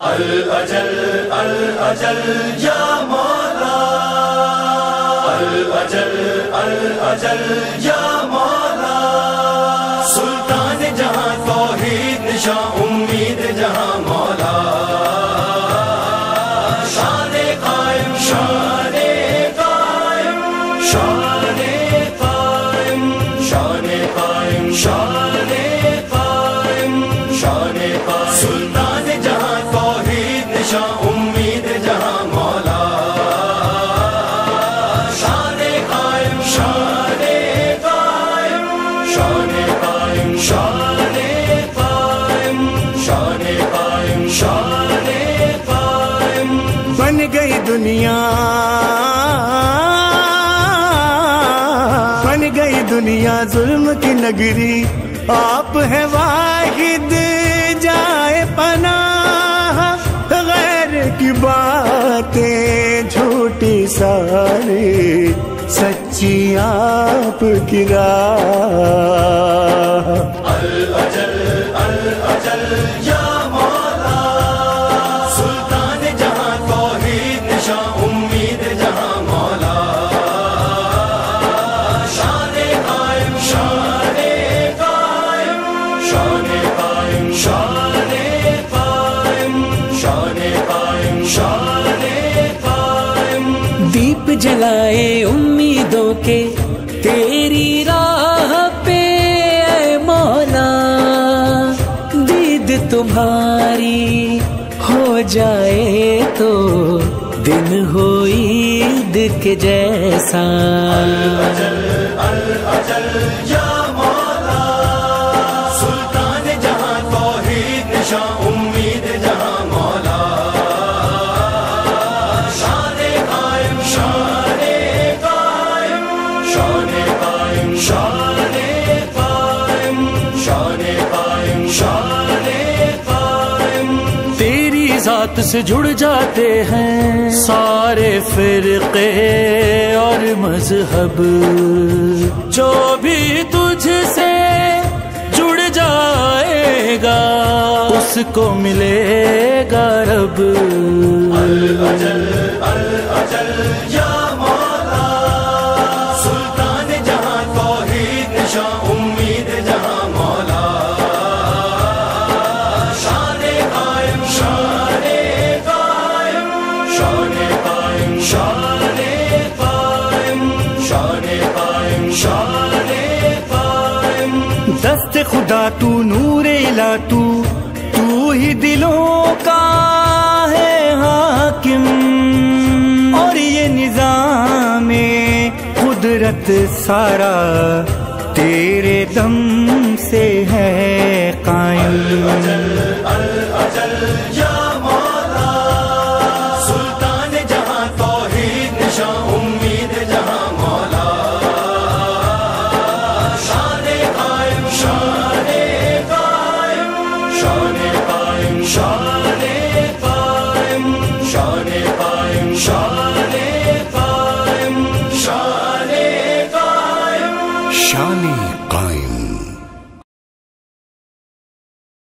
الأجل الأجل یا مولا، الأجل الأجل یا مولا، سلطان جہاں توحید نشاں امید جہاں مولا، شان قائم شان قائم شان قائم شان قائم شان قائم شان قائم، سلطان جہاں توحید نشاں امید جہاں مولا، شان قائم شان قائم شان قائم شان قائم شان قائم شان قائم، بن گئی دنیا بن گئی دنیا ظلم کی نگری، آپ ہے واحد جائے پناہ، غیر کی باتیں جھوٹی ساری، سچی آپ کی راہ۔ الأجل الأجل یا مولا، سلطان جہاں توحید نشاں امید جہاں مولا، شان قائم شان قائم شان قائم شان قائم شان قائم شان قائم، دیپ جلائے امیدوں کے تیری راہ پہ اے مولا، دید تمہاری ہو جائے تو دن ہو عید کے جیسا۔ الأجل الأجل یا مولا، سلطان جہاں توحید نشاں امید جہاں مولا، شان قائم شان قائم شان قائم شان قائم شان قائم شان قائم، تیری ذات سے جڑ جاتے ہیں سارے فرقے اور مذہب، جو بھی تجھ سے جڑ جائے گا اس کو ملے گا رب۔ الأجل الأجل یا مولا، سلطان جہاں توحید نشاں امید جہاں مولا، شان قائم شان قائم شان قائم شان قائم شان قائم شان قائم، دست خدا تو نور الہ تو ہی دلوں کا ہے حاکم، اور یہ نظام قدرت سارا تیرے دم سے ہے قائم۔ الأجل یا مولا، سلطان جہاں توحید نشاں امید جہاں مولا، شان قائم شان قائم شان قائم شان قائم شان قائم